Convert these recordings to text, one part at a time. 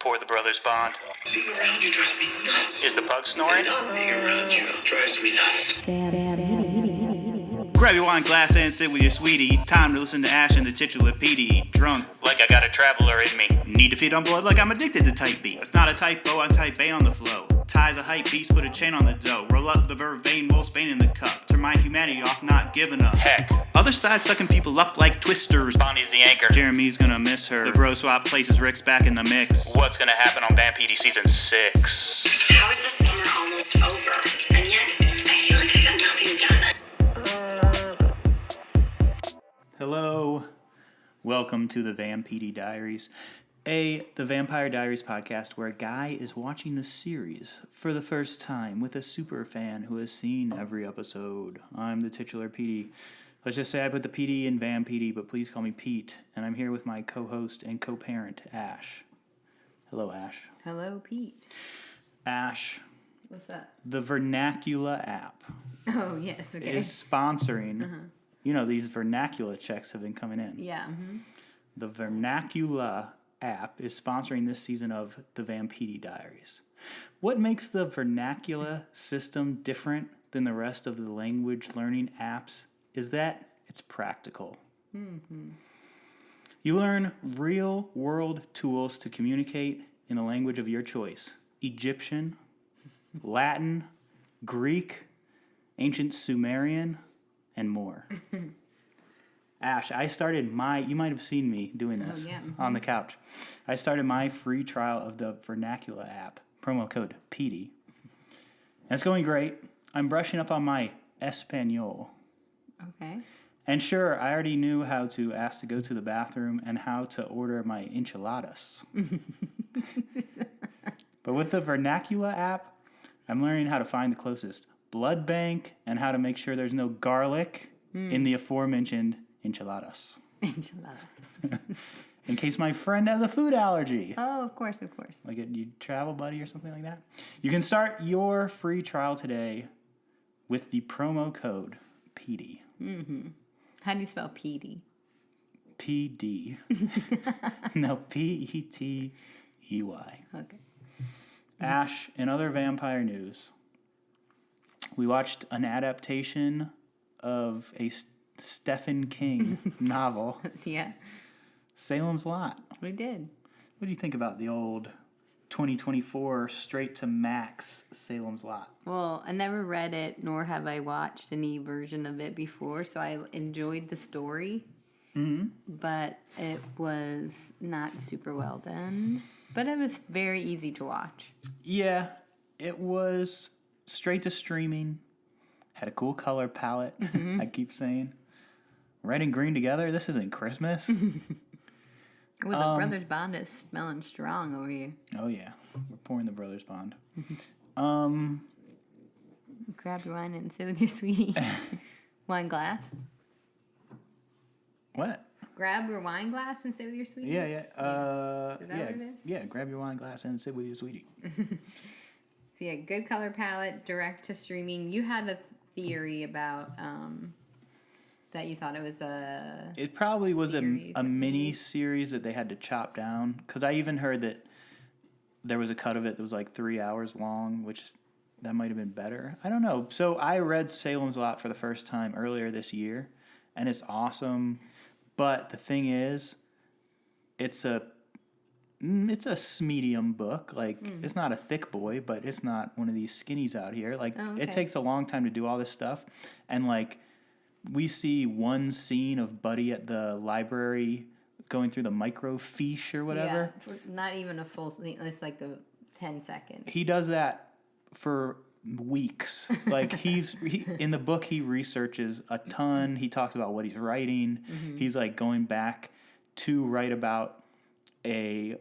Pour the brothers bond. Being around you drives me nuts. Is the pug snoring? And not being around you drives me nuts. Grab your wine glass and sit with your sweetie. Time to listen to Ash and the titular PD. Drunk Like I got a traveler in me. need to feed on blood like I'm addicted to type B. It's not a typo, I'm type A on the flow. Ties a hype beast, put a chain on the dough. Roll up the vervain, while Spain in the cup. Turn my humanity off, not giving up. Heck, Other side sucking people up like twisters. Bonnie's the anchor. Jeremy's gonna miss her. The bro swap places Rick's back in the mix. What's gonna happen on Vampire Diaries season 6? How is the summer almost over? And yet, I feel like I got nothing done. Hello. Welcome to the Vampire Diaries. The Vampire Diaries podcast where a guy is watching the series for the first time with a superfan who has seen every episode. I'm the titular PD. Let's just say I put the PD in Van PD, but please call me Pete. And I'm here with my co-host and co-parent, Ash. Hello, Ash. Hello, Pete. Ash, What's that? the Vernacular app Oh, yes, okay. is sponsoring. You know, these vernacular checks have been coming in. Yeah. The Vernacular app is sponsoring this season of the Vampire Diaries. What makes the Vernacular system different than the rest of the language learning apps is that it's practical. You learn real world tools to communicate in the language of your choice: Egyptian, Latin, Greek, ancient Sumerian, and more. Ash, I started you might have seen me doing this on the couch. I started my free trial of the Vernacular app, promo code PD. And it's going great. I'm brushing up on my Espanol. Okay. And sure, I already knew how to ask to go to the bathroom and how to order my enchiladas. But with the Vernacular app, I'm learning how to find the closest blood bank and how to make sure there's no garlic in the aforementioned enchiladas. Enchiladas. In case my friend has a food allergy. Oh, of course. Like a travel buddy or something like that. You can start your free trial today with the promo code PD. How do you spell PD? PD. No, P-E-T-E-Y. Okay. Ash, in other vampire news, we watched an adaptation of a Stephen King novel, Yeah, Salem's Lot. we did. What do you think about the old 2024 straight to Max Salem's Lot? Well, I never read it, nor have I watched any version of it before, so I enjoyed the story. But it was not super well done. But it was very easy to watch. Yeah, it was straight to streaming. Had a cool color palette, I keep saying. Red and green together? This isn't Christmas. Well, the Brothers Bond is smelling strong over here. Oh, yeah. We're pouring the Brothers Bond. Grab your wine and sit with your sweetie. Wine glass. What? Grab your wine glass and sit with your sweetie. Yeah. Is that Yeah, what it is? yeah. Grab your wine glass and sit with your sweetie. So yeah, good color palette, direct to streaming. You had a theory about that you thought it was a. It probably was series a of mini movies. series that they had to chop down. Because I even heard that there was a cut of it that was like 3 hours long, which that might have been better. I don't know. So I read Salem's Lot for the first time earlier this year, and it's awesome. But the thing is, it's a medium book. Like, it's not a thick boy, but it's not one of these skinnies out here. Like, Oh, It okay. takes a long time to do all this stuff. And, like, we see one scene of Buddy at the library going through the microfiche or whatever. Yeah, not even a full. It's like a 10 seconds. He does that for weeks. Like, in the book, he researches a ton. He talks about what he's writing. He's, like, going back to write about a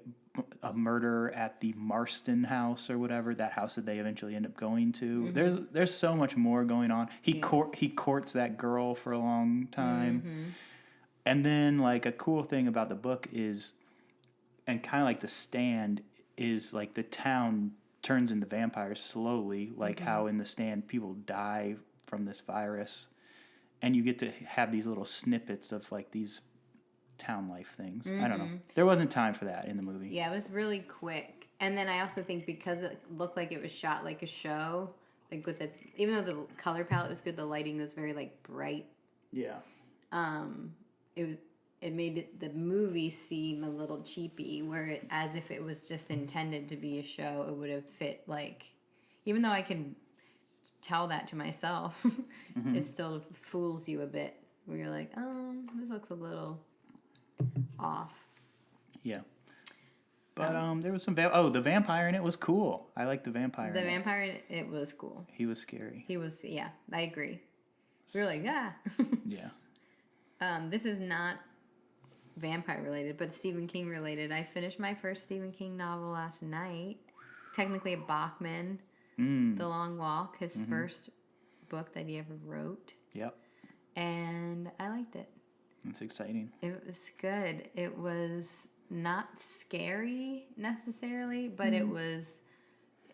murder at the Marston house or whatever, that house that they eventually end up going to. There's so much more going on. He courts that girl for a long time. And then, like, a cool thing about the book is, and kind of like The Stand, is like the town turns into vampires slowly, like how in The Stand people die from this virus. And you get to have these little snippets of like these town life things. I don't know. There wasn't time for that in the movie. Yeah, it was really quick. And then I also think because it looked like it was shot like a show, like with its, even though the color palette was good, the lighting was very like bright. Yeah. It made the movie seem a little cheapy, where it, as if it was just intended to be a show, it would have fit like, even though I can tell that to myself, it still fools you a bit, where you're like, oh, this looks a little off. Yeah. But there was some the vampire in it was cool. I like the vampire. The in vampire, it was cool. He was scary. He was, yeah, I agree. We were like, yeah. Yeah. This is not vampire related, but Stephen King related. I finished my first Stephen King novel last night. Technically a Bachman, The Long Walk, his first book that he ever wrote. Yep. And I liked it. That's exciting. It was good. It was not scary necessarily, but it was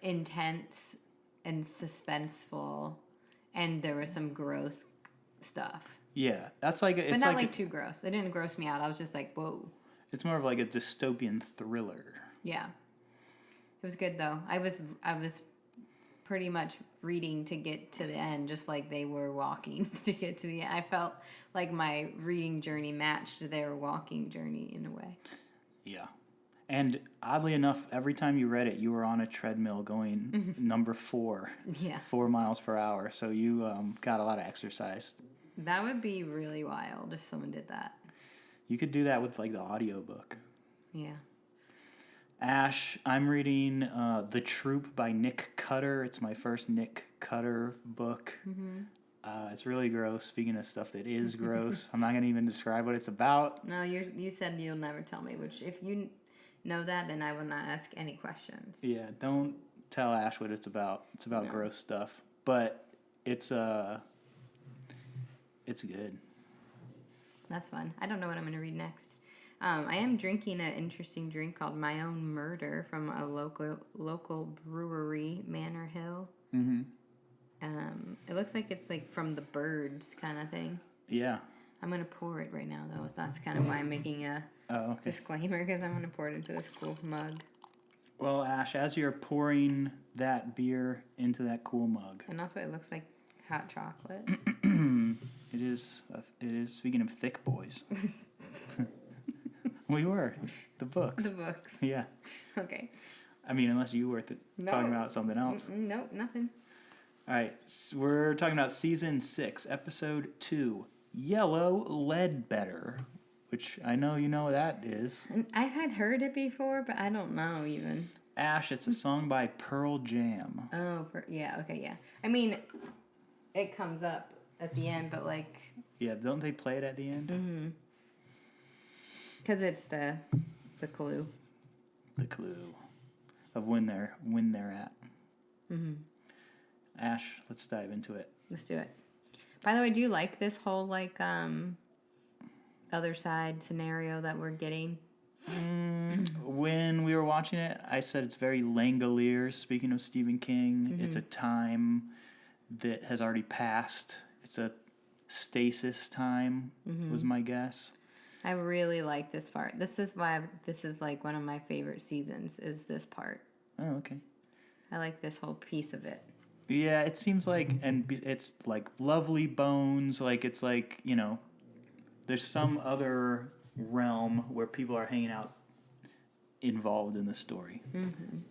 intense and suspenseful, and there was some gross stuff. Yeah, that's like it's but not like like too gross. It didn't gross me out. I was just like, whoa. It's more of like a dystopian thriller. Yeah, it was good though. I was pretty much reading to get to the end, just like they were walking to get to the end. I felt like my reading journey matched their walking journey in a way. Yeah. And oddly enough, every time you read it, you were on a treadmill going number 4. Yeah. 4 miles per hour. So you got a lot of exercise. That would be really wild if someone did that. You could do that with like the audiobook. Yeah. Ash, I'm reading The Troop by Nick Cutter. It's my first Nick Cutter book. It's really gross. Speaking of stuff that is gross, I'm not going to even describe what it's about. No, you said you'll never tell me, which if you know that, then I will not ask any questions. Yeah, don't tell Ash what it's about. It's about gross stuff. But it's good. That's fun. I don't know what I'm going to read next. I am drinking an interesting drink called My Own Murder from a local brewery, Manor Hill. It looks like it's like from the Birds kind of thing. Yeah. I'm going to pour it right now, though. That's kind of why I'm making a disclaimer, because I'm going to pour it into this cool mug. Well, Ash, as you're pouring that beer into that cool mug. And also it looks like hot chocolate. It is, speaking of thick boys. We were. The books. The books. Yeah. Okay. I mean, unless you were talking about something else. Nope, nothing. All right. We're talking about Season 6, Episode 2, Yellow Ledbetter, which I know you know what that is. I had heard it before, but I don't know even. Ash, it's a song by Pearl Jam. Oh, yeah, okay, yeah. I mean, it comes up at the end, but like... Yeah, don't they play it at the end? Mm-hmm. Because it's the clue. The clue of when they're at. Mm-hmm. Ash, let's dive into it. Let's do it. By the way, do you like this whole like other side scenario that we're getting? When we were watching it, I said it's very Langoliers. Speaking of Stephen King, it's a time that has already passed. It's a stasis time, was my guess. I really like this part. This is why this is like one of my favorite seasons, is this part. Oh, okay. I like this whole piece of it. Yeah, it seems like, and it's like Lovely Bones, like it's like, you know, there's some other realm where people are hanging out involved in the story.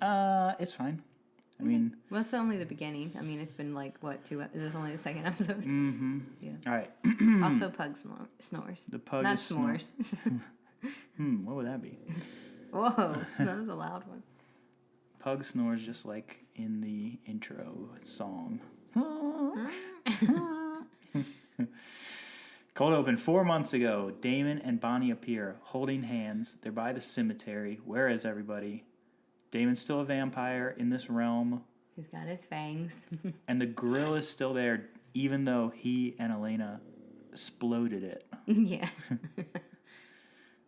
It's fine. I mean... Well, it's only the beginning. I mean, it's been like, what, is this only the second episode? Yeah. All right. Also, Pug snores. The pug Not is s'mores. What would that be? Whoa, that was a loud one. Pug snores just like in the intro song. Cold open. 4 months ago, Damon and Bonnie appear holding hands. They're by the cemetery. Where is everybody? Damon's still a vampire in this realm. He's got his fangs. And the grill is still there, even though he and Elena exploded it. Yeah.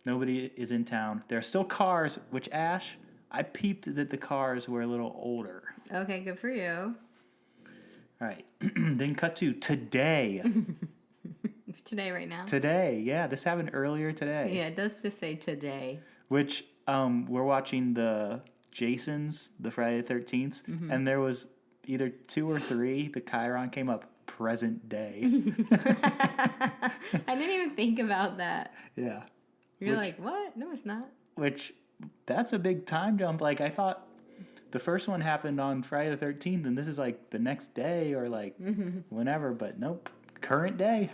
Nobody is in town. There are still cars, which, Ash, I peeped that the cars were a little older. Okay, good for you. All right. Then cut to today. Today, right now. Today, yeah, this happened earlier today. Yeah, it does just say today. Which we're watching the Jasons, the Friday the 13th, and there was either 2 or 3. The Chiron came up present day. I didn't even think about that. Yeah. You're like, what? No, it's not. Which, that's a big time jump. Like, I thought the first one happened on Friday the 13th, and this is like the next day or like whenever, but nope. Current day.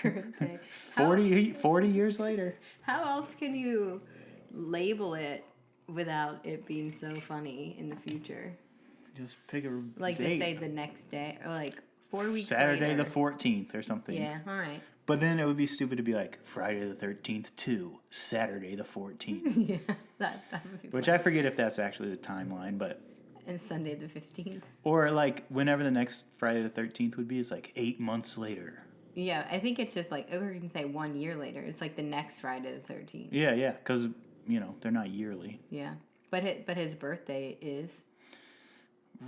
Current day. 40 years later. How else can you label it without it being so funny in the future? Just pick a Like date. to say the next day or like 4 weeks Saturday later. the 14th or something. Yeah, all right. But then it would be stupid to be like Friday the 13th to Saturday the 14th. Yeah, that would be Which fun. I forget if that's actually the timeline, but... And Sunday the 15th. Or like whenever the next Friday the 13th would be, it's like 8 months later. Yeah, I think it's just like, or you can say 1 year later. It's like the next Friday the 13th. Yeah, because, they're not yearly. Yeah. But his birthday is...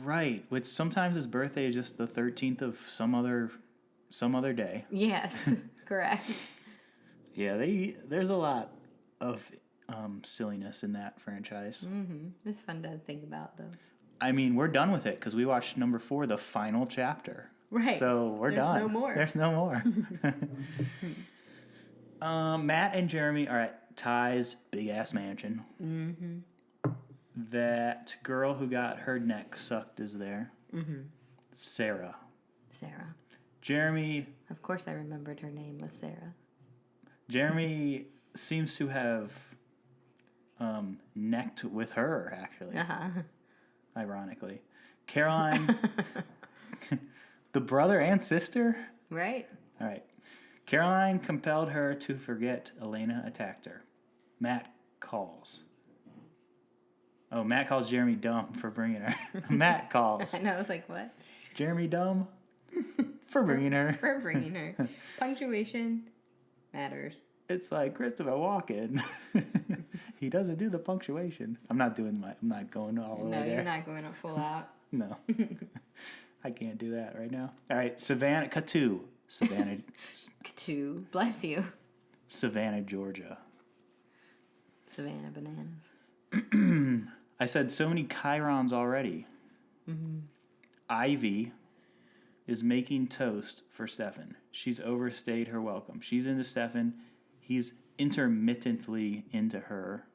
Right, which sometimes his birthday is just the 13th of some other day. Yes, correct. Yeah, there's a lot of silliness in that franchise. It's fun to think about, though. I mean, we're done with it because we watched number 4, the final chapter. Right. So we're There's done. no more. There's no more. Matt and Jeremy are at Ty's big ass mansion. That girl who got her neck sucked is there. Sarah. Jeremy. Of course, I remembered her name was Sarah. Jeremy seems to have necked with her, actually. Ironically. Caroline, the brother and sister? Right. All right. Caroline compelled her to forget Elena attacked her. Matt calls. Oh, Matt calls Jeremy dumb for bringing her. Matt calls. I know, I was like, what? Jeremy dumb for bringing her. For bringing her. Punctuation matters. It's like Christopher Walken. He doesn't do the punctuation. I'm not going all the way No, there. you're not going full out. No. I can't do that right now. All right, Savannah, Katu. Savannah, To bless you. Savannah, Georgia. Savannah bananas. I said so many chirons already. Ivy is making toast for Stefan. She's overstayed her welcome. She's into Stefan. He's intermittently into her.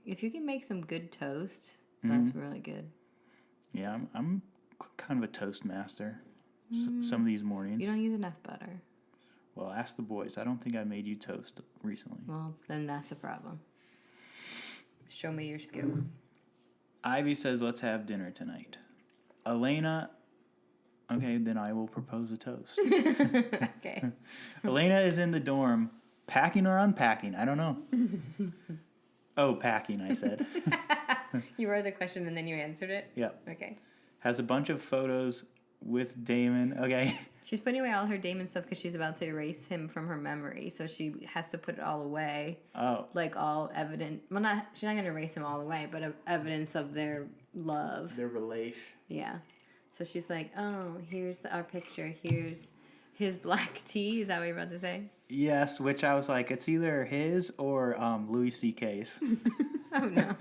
If you can make some good toast, that's really good. Yeah, I'm kind of a toast master. Some of these mornings. You don't use enough butter. Well, ask the boys. I don't think I made you toast recently. Well, then that's a problem. Show me your skills. Ivy says, let's have dinner tonight. Elena, okay, then I will propose a toast. Okay. Elena is in the dorm, packing or unpacking. I don't know. Oh, packing, I said. You wrote the question and then you answered it? Yep. Okay. Has a bunch of photos with Damon. Okay. She's putting away all her Damon stuff because she's about to erase him from her memory. So she has to put it all away. Oh. Like all evident. Well, she's not going to erase him all the way, but evidence of their love. Their relation. Yeah. So she's like, oh, here's our picture. Here's his black tea. Is that what you're about to say? Yes, which I was like, it's either his or Louis C.K.'s. Oh, no.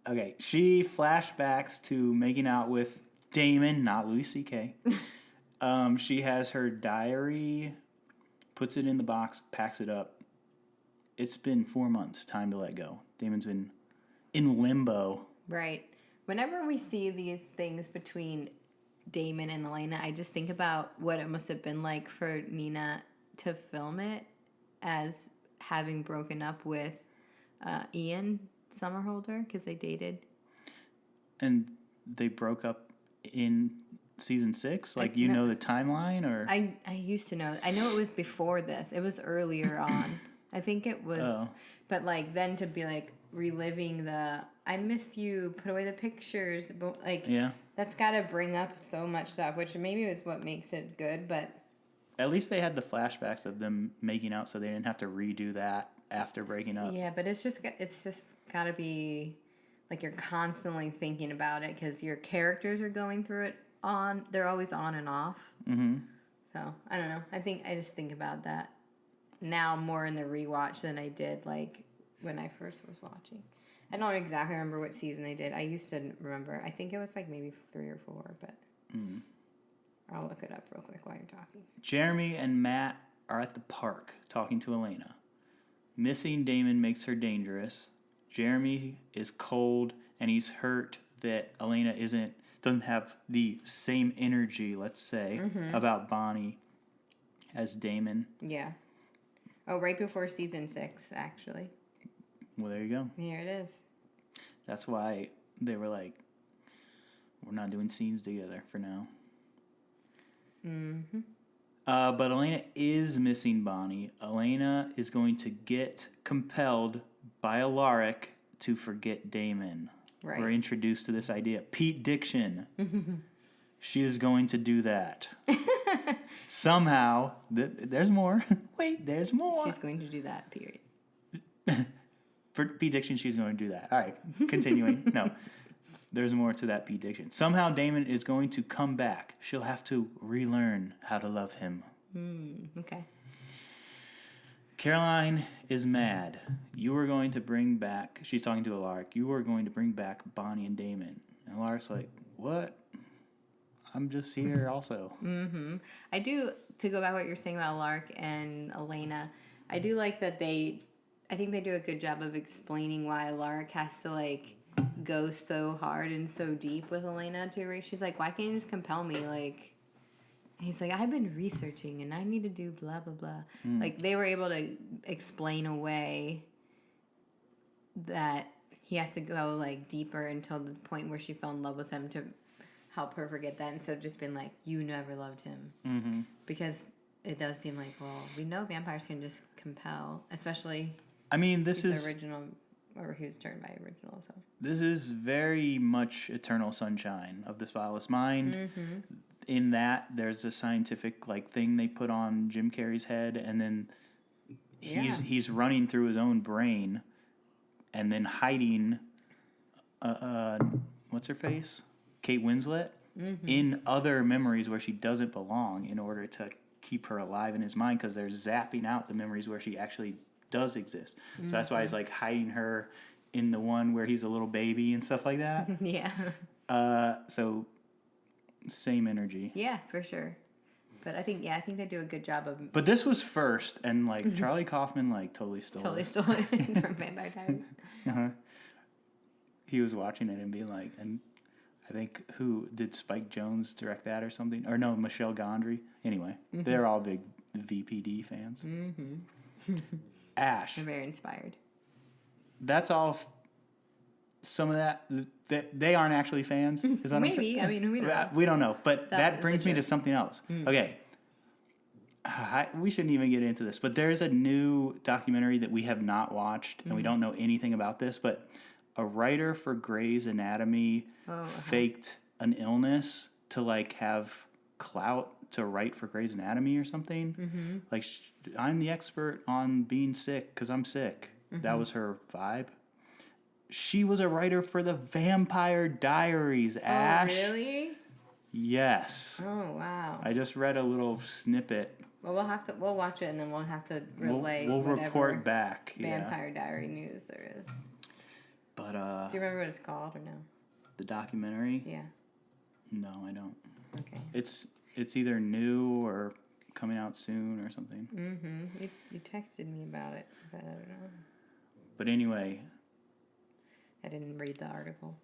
Okay, she flashbacks to making out with Damon, not Louis C.K. She has her diary, puts it in the box, packs it up. It's been 4 months. Time to let go. Damon's been in limbo. Right. Whenever we see these things between Damon and Elena, I just think about what it must have been like for Nina to film it as having broken up with Ian Somerhalder because they dated. And they broke up in season 6? Like, you know the timeline? Or I used to know. I know it was before this. It was earlier on. I think it was. Oh. But, like, then to be, like, reliving the, I miss you, put away the pictures. But, like, yeah. that's got to bring up so much stuff, which maybe is what makes it good, but. At least they had the flashbacks of them making out so they didn't have to redo that after breaking up. Yeah, but it's just got to be, like, you're constantly thinking about it because your characters are going through it they're always on and off. Mm-hmm. So I don't know. I just think about that now more in the rewatch than I did like when I first was watching. I don't exactly remember what season they did. I used to remember. I think it was like maybe 3 or 4, but I'll look it up real quick while you're talking. Jeremy and Matt are at the park talking to Elena. Missing Damon makes her dangerous. Jeremy is cold and he's hurt that Elena doesn't have the same energy, let's say, about Bonnie as Damon. Yeah. Oh, right before season 6, actually. Well, there you go. Here it is. That's why they were like, we're not doing scenes together for now. Mm-hmm. But Elena is missing Bonnie. Elena is going to get compelled by Alaric to forget Damon. Right. We're introduced to this idea. Pete-diction. She is going to do that. Somehow. There's more. Wait, there's more. She's going to do that, period. For Pete-diction, she's going to do that. All right, continuing. No, there's more to that Pete-diction. Somehow Damon is going to come back. She'll have to relearn how to love him. Okay. Caroline is mad. You are going to bring back... She's talking to Alaric. You are going to bring back Bonnie and Damon. And Alaric's like, what? I'm just here also. I do, to go back to what you're saying about Alaric and Elena, I do like that I think they do a good job of explaining why Alaric has to, like, go so hard and so deep with Elena to her. She's like, why can't you just compel me? Like, he's like, I've been researching and I need to do blah, blah, blah. Like, they were able to explain away that he has to go, like, deeper until the point where she fell in love with him to help her forget that instead of just being like, you never loved him. Because it does seem like, well, we know vampires can just compel, especially... I mean, this is... original, or who's turned by original, so... This is very much Eternal Sunshine of the Spotless Mind. In that, there's a scientific like thing they put on Jim Carrey's head, and then he's running through his own brain, and then hiding, what's her face? Kate Winslet, in other memories where she doesn't belong in order to keep her alive in his mind, because they're zapping out the memories where she actually does exist. So that's why he's like hiding her in the one where he's a little baby and stuff like that. Yeah. So same energy. Yeah, for sure. But I think they do a good job of... But this was first, and like Charlie Kaufman like totally stole it stole it from Vampire Diaries. He was watching it and being like, and I think who did Spike Jonze direct that or something? Or no, Michelle Gondry. Anyway, they're all big VPD fans. Ash. They're very inspired. That's all. Some of that they aren't actually fans. Is what Maybe. I mean, we don't know. We don't know. But that is brings the me to truth. something else. Okay. We shouldn't even get into this, but there's a new documentary that we have not watched, and we don't know anything about this, but a writer for Grey's Anatomy faked an illness to like have clout to write for Grey's Anatomy or something. Like, I'm the expert on being sick because I'm sick. That was her vibe. She was a writer for the Vampire Diaries, Ash. Oh, really? Yes. Oh, wow. I just read a little snippet. Well, we'll watch it, and then we'll have to relay We'll whatever report back. Vampire Diary news there is. But do you remember what it's called or no? the documentary? Yeah. No, I don't. Okay. It's either new or coming out soon or something. Mm-hmm. You texted me about it, but I don't know. But anyway, I didn't read the article.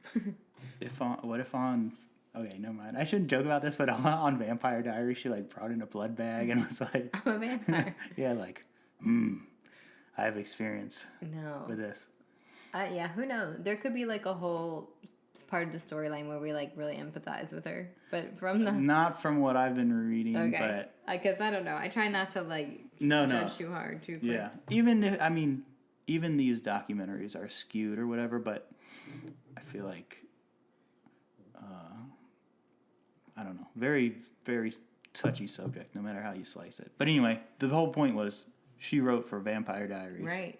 Okay, never mind. I shouldn't joke about this, but on Vampire Diaries, she like brought in a blood bag and was like, I'm a vampire. yeah, like, I have experience with this. Yeah, who knows? There could be like a whole part of the storyline where we like really empathize with her, but from the Not from what I've been reading, okay, because I don't know. I try not to like judge too hard too quick. Yeah, even these documentaries are skewed or whatever, but I feel like I don't know, very very touchy subject, no matter how you slice it. But anyway, the whole point was she wrote for Vampire Diaries. Right.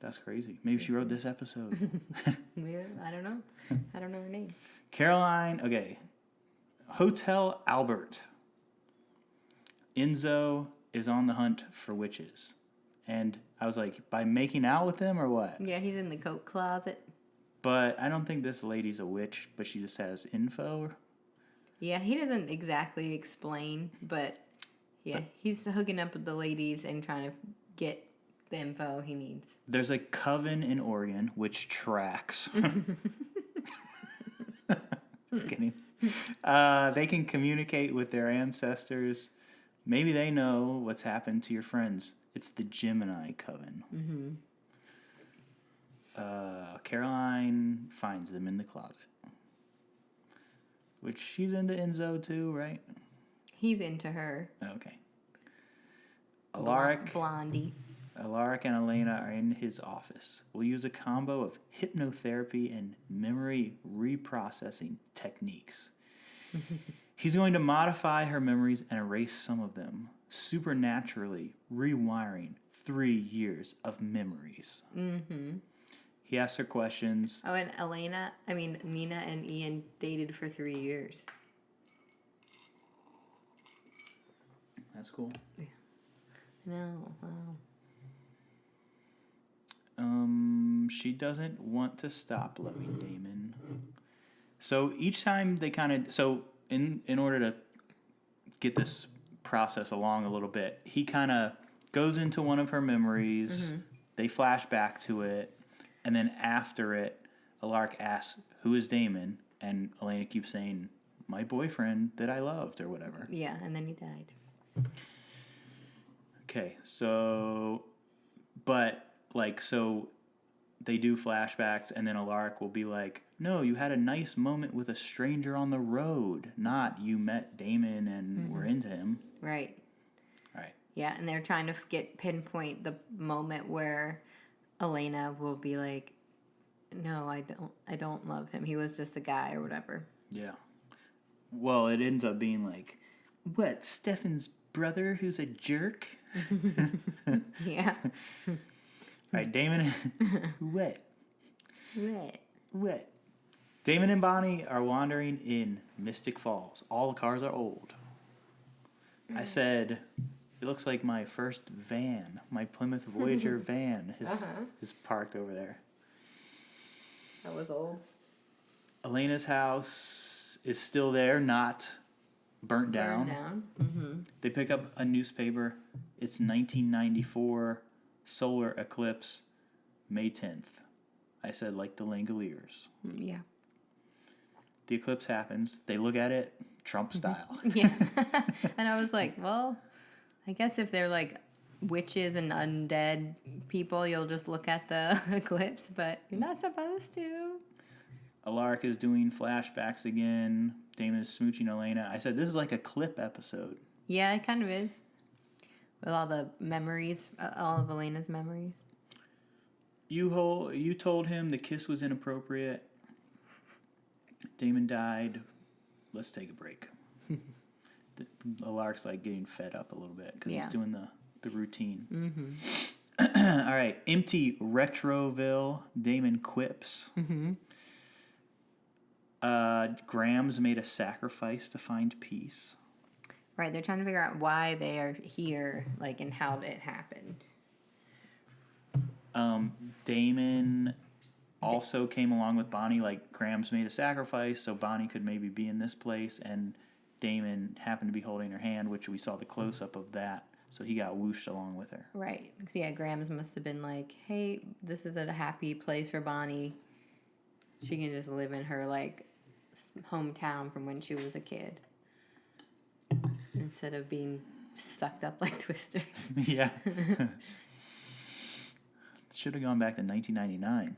That's crazy. Maybe she wrote this episode. Yeah, I don't know. I don't know her name. Caroline, okay. Hotel Albert. Enzo is on the hunt for witches. And I was like, by making out with them or what? Yeah, he's in the coat closet. But I don't think this lady's a witch, but she just has info. Yeah, he doesn't exactly explain, but yeah, he's hooking up with the ladies and trying to get the info he needs. There's a coven in Oregon which tracks. Just kidding. They can communicate with their ancestors. Maybe they know what's happened to your friends. It's the Gemini Coven. Mm-hmm. Caroline finds them in the closet. Which she's into Enzo too, right? He's into her. Okay. Alaric Blondie. Alaric and Elena are in his office. We'll use a combo of hypnotherapy and memory reprocessing techniques. He's going to modify her memories and erase some of them, supernaturally rewiring 3 years of memories. Mm-hmm. He asks her questions. Oh, and Nina and Ian dated for 3 years. That's cool. Yeah. No, wow. She doesn't want to stop loving Damon. So each time they in order to get this process along a little bit, he kind of goes into one of her memories. Mm-hmm. They flash back to it, and then after it, Alaric asks, "Who is Damon?" And Elena keeps saying, "My boyfriend that I loved," or whatever. Yeah, and then he died. Okay, so they do flashbacks, and then Alaric will be like, "No, you had a nice moment with a stranger on the road, not you met Damon and were into him." Right. All right. Yeah, and they're trying to pinpoint the moment where Elena will be like, "No, I don't love him. He was just a guy," or whatever. Yeah. Well, it ends up being like, "What, Stefan's brother who's a jerk?" Yeah. All right, Damon. What? Damon and Bonnie are wandering in Mystic Falls. All the cars are old. I said, it looks like my first van, my Plymouth Voyager van is parked over there. That was old. Elena's house is still there, not burnt down. Mm-hmm. They pick up a newspaper. It's 1994 solar eclipse, May 10th. I said, like the Langoliers. Yeah. The eclipse happens. They look at it, Trump style. Yeah. And I was like, well, I guess if they're like witches and undead people, you'll just look at the eclipse, but you're not supposed to. Alaric is doing flashbacks again. Damon is smooching Elena. I said, this is like a clip episode. Yeah, it kind of is. With all the memories, all of Elena's memories. You told him the kiss was inappropriate. Damon died. Let's take a break. Alaric's like getting fed up a little bit because he's doing the routine. Mm-hmm. All right, empty Retroville. Damon quips. Mm-hmm. Grams made a sacrifice to find peace. Right, they're trying to figure out why they are here, like, and how it happened. Damon also came along with Bonnie, like, Grams made a sacrifice so Bonnie could maybe be in this place, and Damon happened to be holding her hand, which we saw the close-up of that, so he got whooshed along with her. Right, so yeah, Grams must have been like, hey, this is a happy place for Bonnie. She can just live in her, like, hometown from when she was a kid. Instead of being sucked up like Twisters. Yeah. Should have gone back to 1999.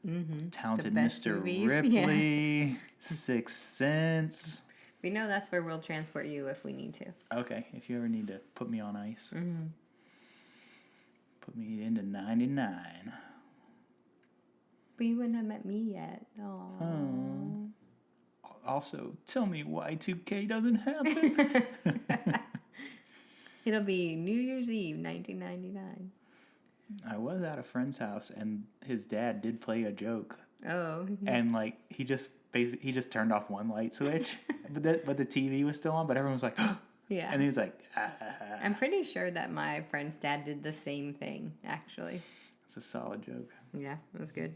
Mm-hmm. Talented Mr. movies. Ripley, Yeah. Sixth Sense. We know that's where we'll transport you if we need to. Okay, if you ever need to put me on ice. Mm-hmm. Put me into 99. But you wouldn't have met me yet. Aww. Oh. Also, tell me why 2K doesn't happen. It'll be New Year's Eve, 1999. I was at a friend's house, and his dad did play a joke. Oh. And, like, he just turned off one light switch, but the TV was still on, but everyone was like, Yeah. And he was like, I'm pretty sure that my friend's dad did the same thing, actually. It's a solid joke. Yeah, it was good.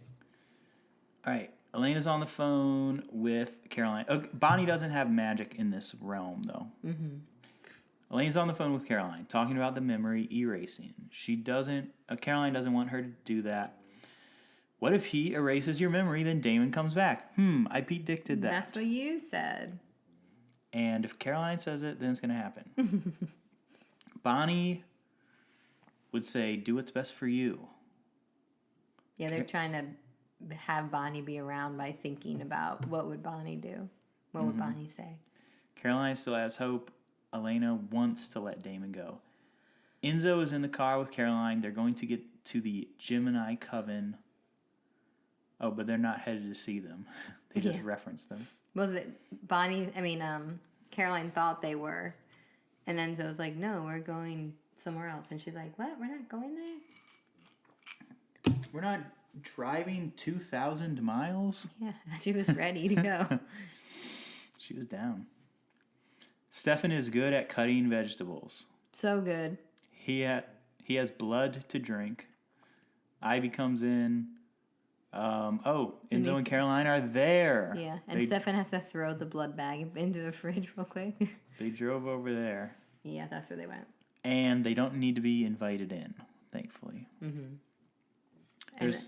All right. Elena's on the phone with Caroline. Bonnie doesn't have magic in this realm, though. Mm-hmm. Elena's on the phone with Caroline, talking about the memory erasing. Caroline doesn't want her to do that. What if he erases your memory, then Damon comes back? I Pete-dicted that. That's what you said. And if Caroline says it, then it's going to happen. Bonnie would say, do what's best for you. Yeah, they're trying to have Bonnie be around by thinking about what would Bonnie do? What would Bonnie say? Caroline still has hope. Elena wants to let Damon go. Enzo is in the car with Caroline. They're going to get to the Gemini Coven. Oh, but they're not headed to see them. They just reference them. Well, Caroline thought they were. And Enzo's like, no, we're going somewhere else. And she's like, what? We're not going there? We're not driving 2,000 miles? Yeah, she was ready to go. She was down. Stefan is good at cutting vegetables. So good. He has blood to drink. Ivy comes in. Enzo and Caroline are there. Yeah, and Stefan has to throw the blood bag into the fridge real quick. They drove over there. Yeah, that's where they went. And they don't need to be invited in, thankfully. Mm-hmm.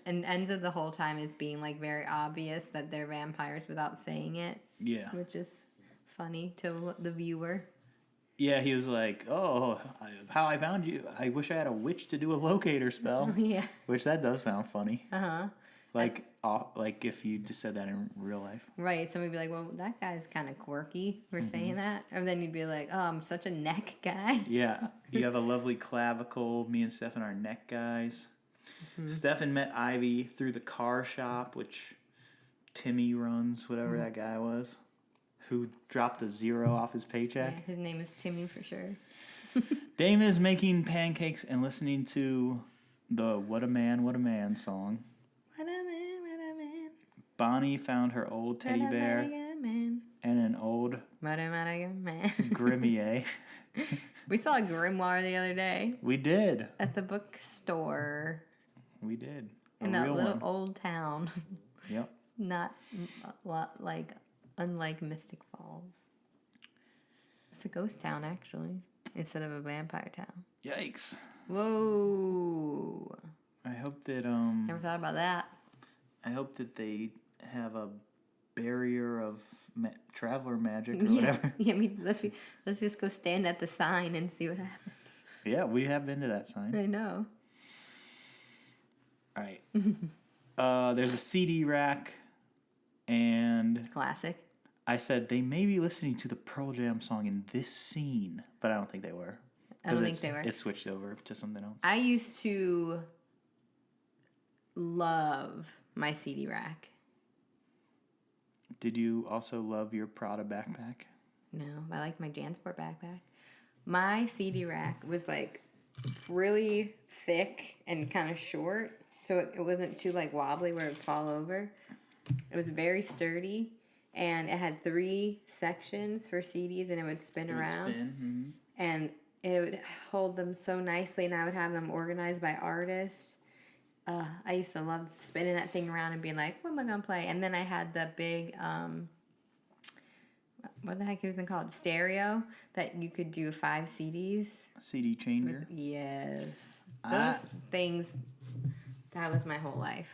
And Enzo the whole time is being like very obvious that they're vampires without saying it. Yeah. Which is funny to the viewer. Yeah, he was like, how I found you. I wish I had a witch to do a locator spell. Yeah. Which that does sound funny. Uh-huh. Like if you just said that in real life. Right. Somebody'd be like, well, that guy's kind of quirky for saying that. And then you'd be like, oh, I'm such a neck guy. Yeah. You have a lovely clavicle. Me and Stefan are neck guys. Mm-hmm. Stefan met Ivy through the car shop, which Timmy runs, whatever that guy was, who dropped a 0 off his paycheck. Yeah, his name is Timmy for sure. Damon is making pancakes and listening to the What a Man song. What a man. Bonnie found her old teddy bear and an old Man. grimier. We saw a grimoire the other day. We did. At the bookstore. We did. In that little old town. Yep. Not unlike Mystic Falls. It's a ghost town, actually, instead of a vampire town. Yikes. Whoa. I hope that Never thought about that. I hope that they have a barrier of traveler magic or whatever. Yeah, let's just go stand at the sign and see what happens. Yeah, we have been to that sign. I know. All right. There's a CD rack, and Classic. I said they may be listening to the Pearl Jam song in this scene, but I don't think they were. I don't think they were. It switched over to something else. I used to love my CD rack. Did you also love your Prada backpack? No, I like my Jansport backpack. My CD rack was like really thick and kind of short, so it wasn't too like wobbly where it would fall over. It was very sturdy, and it had 3 sections for CDs, and it would spin around. And it would hold them so nicely, and I would have them organized by artists. I used to love spinning that thing around and being like, what am I going to play? And then I had the big, what the heck was it called? Stereo that you could do 5 CDs. CD changer? Yes. Those things, that was my whole life.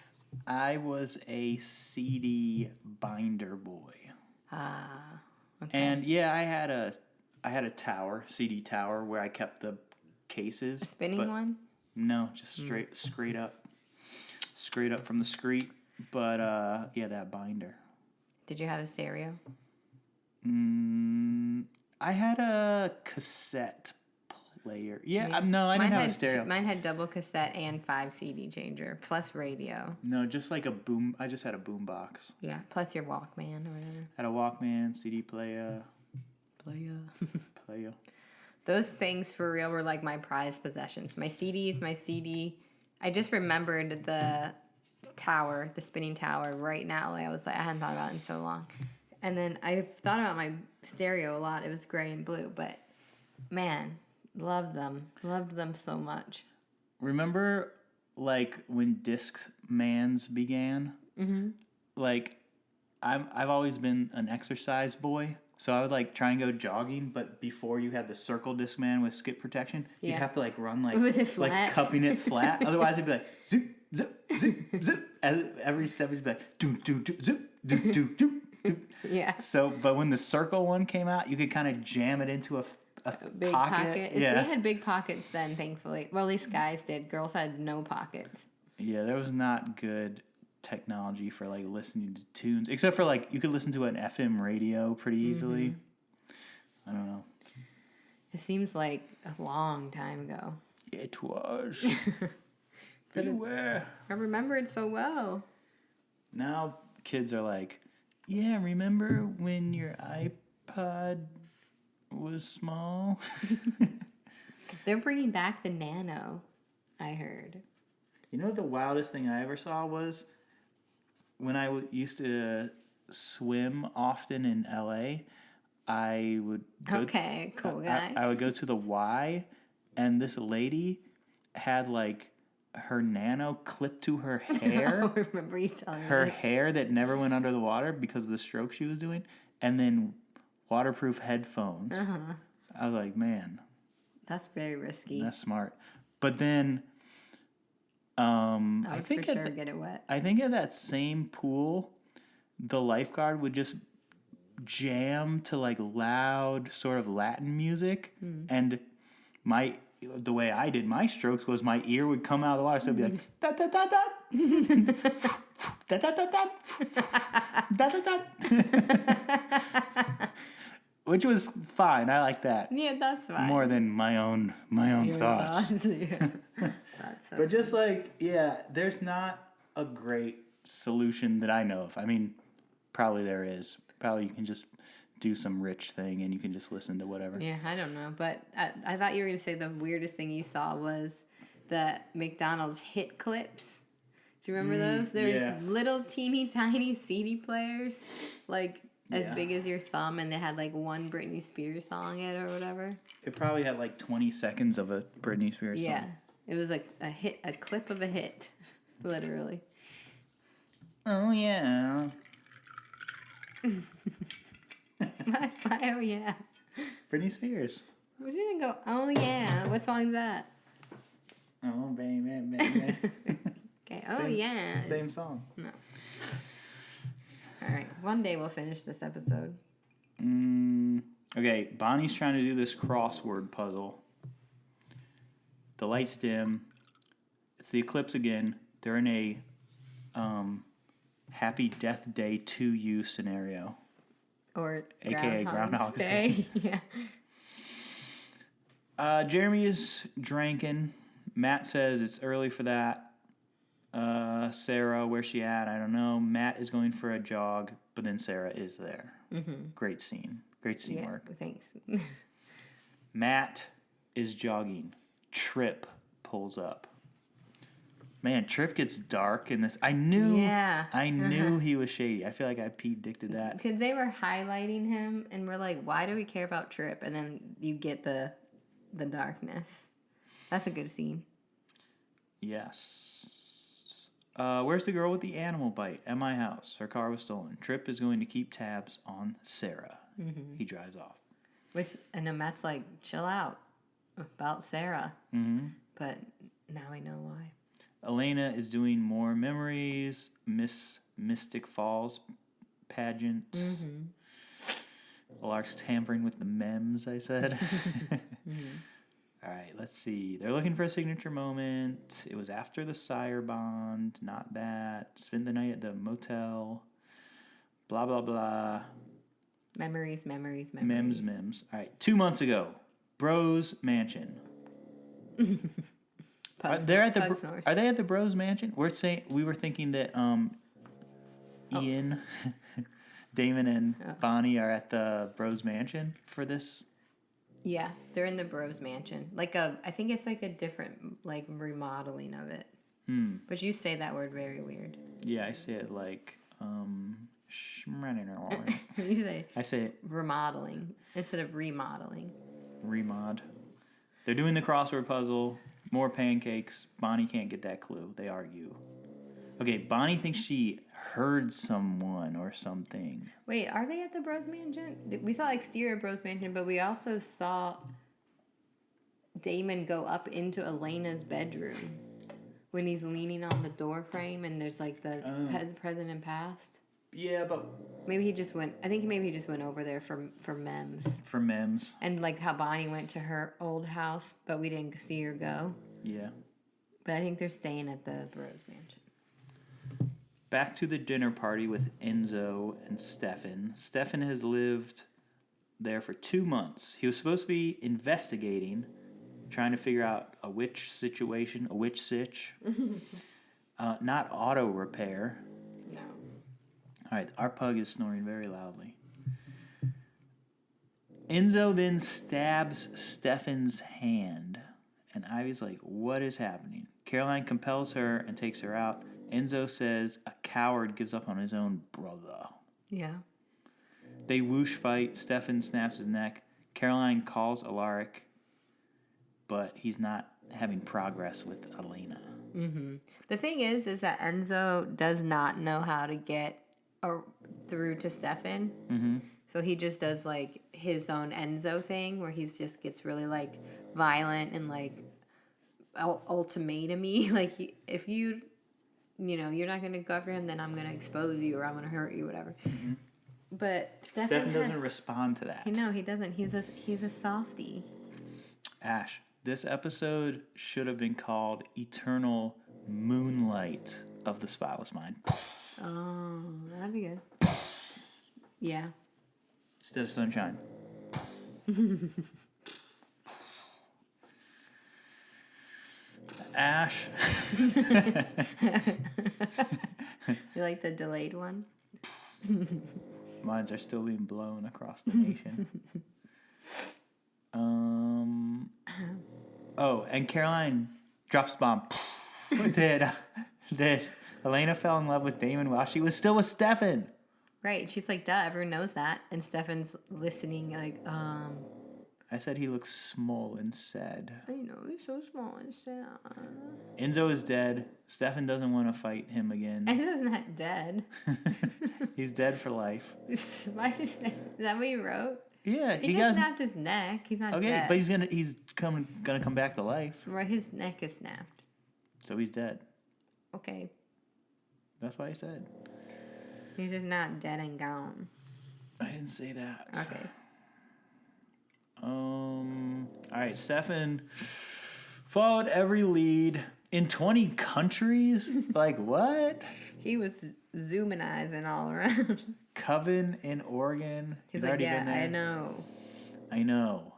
I was a CD binder boy. Okay. And yeah, I had a tower, CD tower, where I kept the cases. A spinning one? No, just straight up from the street. But yeah, that binder. Did you have a stereo? I had a cassette player. Yeah, no, I didn't have a stereo. Mine had double cassette and 5 CD changer plus radio. No, just like a boom. I just had a boom box. Yeah, plus your Walkman or whatever. Had a Walkman, CD player. Player. Those things for real were like my prized possessions. My CDs, my CD. I just remembered the tower, the spinning tower right now. I hadn't thought about it in so long. And then I thought about my stereo a lot. It was gray and blue, but Man, loved them so much. Remember, like, when Discmans began? Mm-hmm. Like, I've always been an exercise boy, so I would, like, try and go jogging, but before you had the circle Discman with skip protection, you'd have to, like, run, like, with it flat. like cupping it flat. Otherwise, it'd be like, zip, zip, zip, zip. Every step is like, do, do, do, zip, do, do, do, do. Yeah. So, but when the circle one came out, you could kind of jam it into a Big pocket. Yeah. They had big pockets then, thankfully. Well, at least guys did. Girls had no pockets. Yeah, there was not good technology for like listening to tunes, except for like you could listen to an FM radio pretty easily. I don't know. It seems like a long time ago. It was. Beware. I remember it so well. Now kids are like, yeah, remember when your iPod was small? They're bringing back the Nano, I heard. You know what the wildest thing I ever saw was when I used to swim often in LA. I would go cool guy. I would go to the Y, and this lady had like her Nano clipped to her hair. I remember you telling me. Her hair that never went under the water because of the stroke she was doing, and then waterproof headphones. I was like, man, that's very risky. that's smart. But then, I would for sure get it wet. I think at that same pool, the lifeguard would just jam to like loud sort of Latin music, and the way I did my strokes was my ear would come out of the water, so it'd be like da da da da da da da da da da, which was fine. I like that. Yeah, that's fine. More than my own thoughts. Yeah. That's so But just like, yeah, there's not a great solution that I know of. I mean, probably there is. Probably you can just do some rich thing and you can just listen to whatever. Yeah, I don't know. But I thought you were going to say the weirdest thing you saw was the McDonald's hit clips. Do you remember those? They're little teeny tiny CD players, like as big as your thumb, and they had like one Britney Spears song in it or whatever. It probably had like 20 seconds of a Britney Spears song. Yeah. It was like a clip of a hit, literally. Oh, yeah. Why, oh, yeah. Britney Spears. We didn't go, oh, yeah. What song's that? Oh, baby, baby. Okay, oh, yeah. Same song. No. All right. One day we'll finish this episode. Okay, Bonnie's trying to do this crossword puzzle. The lights dim. It's the eclipse again. They're in a Happy Death Day to You scenario. Or AKA Groundhog's Day. Yeah. Jeremy is drinking. Matt says it's early for that. Sarah, where's she at? I don't know. Matt is going for a jog, but then Sarah is there. Great scene. Great scene Yeah, work. thanks. Matt is jogging. Trip pulls up. Man, Trip gets dark in this. I knew he was shady. I feel like I Pete-dicted that. Because they were highlighting him, and we're like, why do we care about Trip? And then you get the darkness. That's a good scene. Yes. Where's the girl with the animal bite? At my house. Her car was stolen. Trip is going to keep tabs on Sarah. He drives off. And then Matt's like, chill out about Sarah. But now I know why. Elena is doing more memories. Mystic Falls pageant. Lark's tampering with the memes, I said. All right, let's see. They're looking for a signature moment. It was after the sire bond. Not that. Spend the night at the motel. Blah, blah, blah. Memories. Mems. All right, 2 months ago. Bros Mansion. Are they at the Bros Mansion? We were thinking that Ian, Damon, and Bonnie are at the Bros Mansion for this. Yeah, they're in the Bros Mansion. I think it's like a different remodeling of it. But you say that word very weird. Yeah, I say it like You say I say it remodeling instead of remodeling. remod. They're doing the crossword puzzle. More pancakes. Bonnie can't get that clue. They argue. Okay, Bonnie thinks she heard someone or something. Wait, are they at the Bros Mansion? We saw exterior Bros Mansion, but we also saw Damon go up into Elena's bedroom when he's leaning on the door frame and there's like the present and past. Yeah, but Maybe he just went. I think maybe he just went over there for memes. For memes. And like how Bonnie went to her old house, but we didn't see her go. Yeah. But I think they're staying at the Bros Mansion. Back to the dinner party with Enzo and Stefan. Stefan has lived there for 2 months. He was supposed to be investigating, trying to figure out a witch situation, a witch sitch. Not auto repair. No. All right, our pug is snoring very loudly. Enzo then stabs Stefan's hand, and Ivy's like, what is happening? Caroline compels her and takes her out. Enzo says a coward gives up on his own brother. Yeah. They whoosh fight. Stefan snaps his neck. Caroline calls Alaric, but he's not having progress with Elena. Mm-hmm. The thing is that Enzo does not know how to get through to Stefan. Mm-hmm. So he just does like his own Enzo thing where he just gets really like violent and like ultimatum-y. Like if you're not going to go after him, then I'm going to expose you or I'm going to hurt you, whatever. Mm-hmm. But Stefan doesn't respond to that. No, he doesn't. He's a softie. Ash, this episode should have been called Eternal Moonlight of the Spotless Mind. Oh, that'd be good. Yeah. Instead of Sunshine. Ash. You like the delayed one? Minds are still being blown across the nation. Oh, and Caroline drops the bomb. Did Elena fell in love with Damon while she was still with Stefan? Right. She's like, duh, everyone knows that. And Stefan's listening like, I said he looks small and sad. I know, he's so small and sad. Enzo is dead. Stefan doesn't want to fight him again. Enzo's not dead. He's dead for life. Why is that what you wrote? Yeah, he just snapped his neck. He's not dead. Okay, but he's gonna come back to life. Right, his neck is snapped. So he's dead. Okay. That's what I said. He's just not dead and gone. I didn't say that. Okay. All right, Stefan followed every lead in 20 countries. Like what? He was zoominizing all around. Coven in Oregon. He's already like, yeah, been there. I know.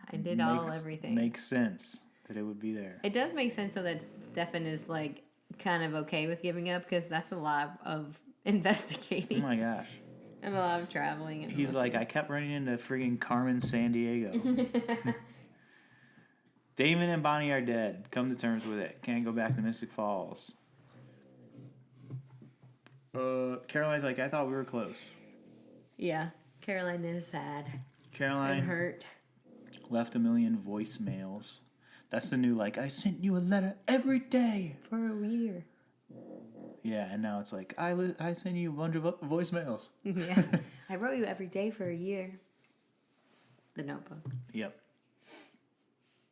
I I did everything. Makes sense that it would be there. It does make sense though that Stefan is like kind of okay with giving up because that's a lot of investigating. Oh my gosh. And a lot of traveling. And He's like, I kept running into friggin' Carmen Sandiego. Damon and Bonnie are dead. Come to terms with it. Can't go back to Mystic Falls. Caroline's like, I thought we were close. Yeah. Caroline is sad. Caroline And hurt. left 1 million voicemails. That's the new, like, I sent you a letter every day. For a year. Yeah, and now it's like, I sent you a bunch of voicemails. Yeah. I wrote you every day for a year. The Notebook. Yep.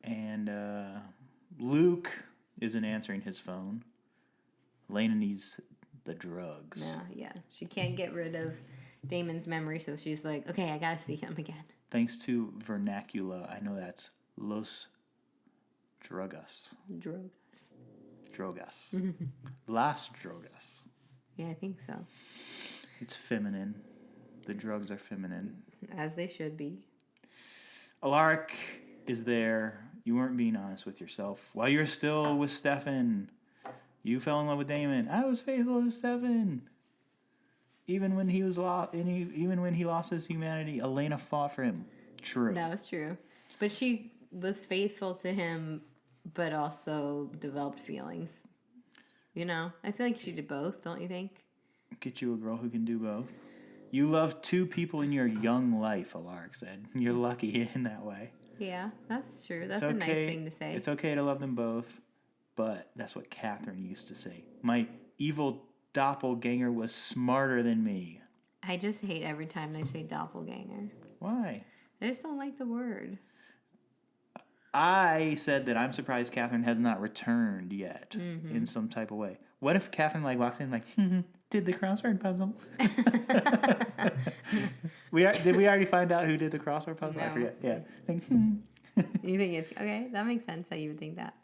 And Luke isn't answering his phone. Lena needs the drugs. Yeah. She can't get rid of Damon's memory, so she's like, okay, I gotta see him again. Thanks to vernacular, I know that's Los Drogas. Drogas. Las Drogas. Yeah, I think so. It's feminine. The drugs are feminine. As they should be. Alaric is there. You weren't being honest with yourself. While you're still with Stefan, you fell in love with Damon. I was faithful to Stefan. Even when he was even when he lost his humanity, Elena fought for him. True. That was true. But she was faithful to him, but also developed feelings. You know? I feel like she did both, don't you think? Get you a girl who can do both. You love 2 people in your young life, Alaric said. You're lucky in that way. Yeah, that's true. That's It's a nice okay. thing to say. It's okay to love them both, but that's what Catherine used to say. My evil doppelganger was smarter than me. I just hate every time they say doppelganger. Why? I just don't like the word. I said that I'm surprised Catherine has not returned yet in some type of way. What if Catherine like walks in like, did the crossword puzzle? Did we already find out who did the crossword puzzle? I No. forget. Yeah. Like, You think it's okay? That makes sense that you would think that.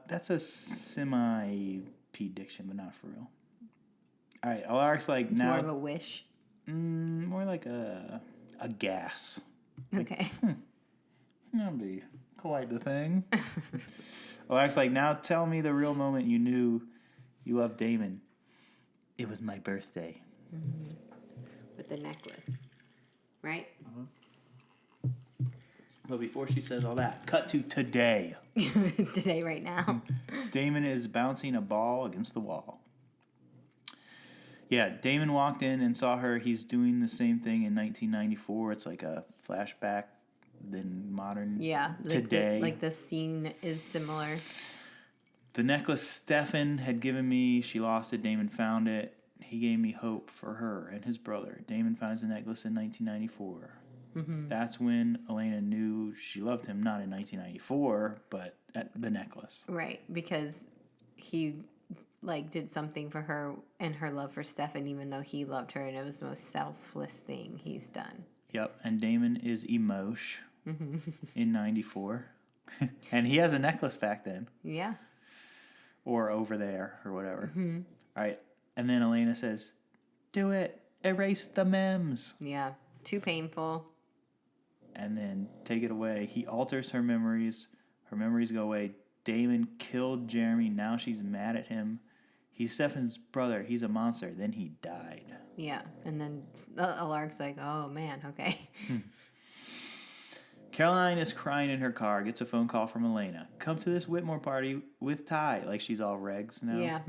that's a semi Pete-diction, but not for real. All right, Alaric's like It's now more of a wish. more like a gas. Okay. That'd be quite the thing. Alaric's like, now tell me the real moment you knew you loved Damon. It was my birthday. With the necklace. Right? But before she says all that, cut to today. Today, right now. Damon is bouncing a ball against the wall. Yeah, Damon walked in and saw her. He's doing the same thing in 1994. It's like a flashback than modern Yeah. today. Like the scene is similar. The necklace Stefan had given me, she lost it. Damon found it. He gave me hope for her and his brother. Damon finds the necklace in 1994. That's when Elena knew she loved him, not in 1994, but at the necklace. Right. Because he like did something for her and her love for Stefan, even though he loved her, and it was the most selfless thing he's done. Yep, and Damon is emosh in 94. And he has a necklace back then. Yeah. Or over there, or whatever. All right, and then Elena says, do it. Erase the memes. Yeah. Too painful. And then take it away. He alters her memories. Her memories go away. Damon killed Jeremy. Now she's mad at him. He's Stefan's brother. He's a monster. Then he died. Yeah. And then Alaric's like, oh, man, okay. Caroline is crying in her car. Gets a phone call from Elena. Come to this Whitmore party with Ty. Like she's all regs now. Yeah.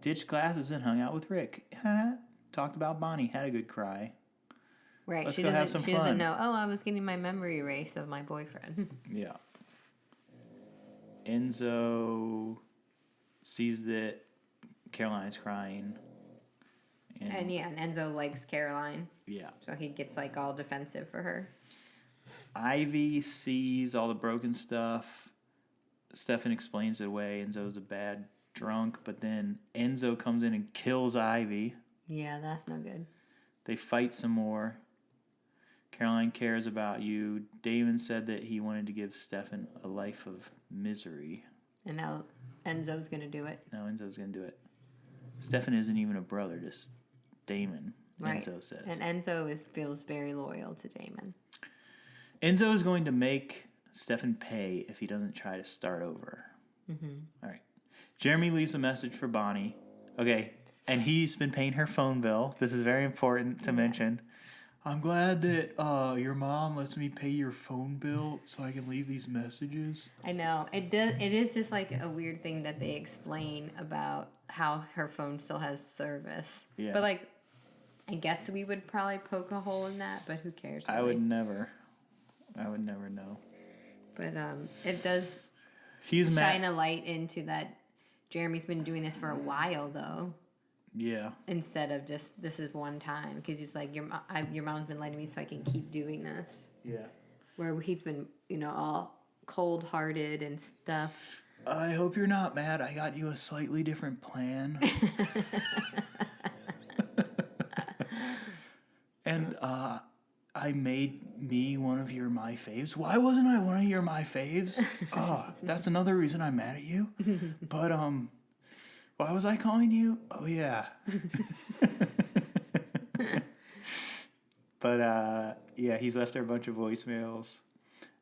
Ditched classes and hung out with Rick. Talked about Bonnie. Had a good cry. Right. Let's She go have doesn't some she doesn't fun. know, oh, I was getting my memory erased of my boyfriend. Yeah. Enzo sees that Caroline's crying. And yeah, and Enzo likes Caroline. Yeah. So he gets like all defensive for her. Ivy sees all the broken stuff. Stefan explains it away. Enzo's a bad drunk, but then Enzo comes in and kills Ivy. Yeah, that's no good. They fight some more. Caroline cares about you. Damon said that he wanted to give Stefan a life of misery. And now Enzo's going to do it. Now Enzo's going to do it. Stefan isn't even a brother, just Damon, Right. Enzo says. And Enzo feels very loyal to Damon. Enzo is going to make Stefan pay if he doesn't try to start over. All right. Jeremy leaves a message for Bonnie. Okay. And he's been paying her phone bill. This is very important to mention. I'm glad that your mom lets me pay your phone bill so I can leave these messages. I know. It is just like a weird thing that they explain about how her phone still has service. Yeah. But like, I guess we would probably poke a hole in that, but who cares? Really? I would never know. But it does He's shine mad. a light into that Jeremy's been doing this for a while, though. Yeah. Instead of just, this is one time. Because he's like, your mom's been letting me so I can keep doing this. Yeah. Where he's been, all cold-hearted and stuff. I hope you're not mad. I got you a slightly different plan. And I made me one of your my faves. Why wasn't I one of your my faves? That's another reason I'm mad at you. But why was I calling you? Oh yeah. But yeah, he's left her a bunch of voicemails.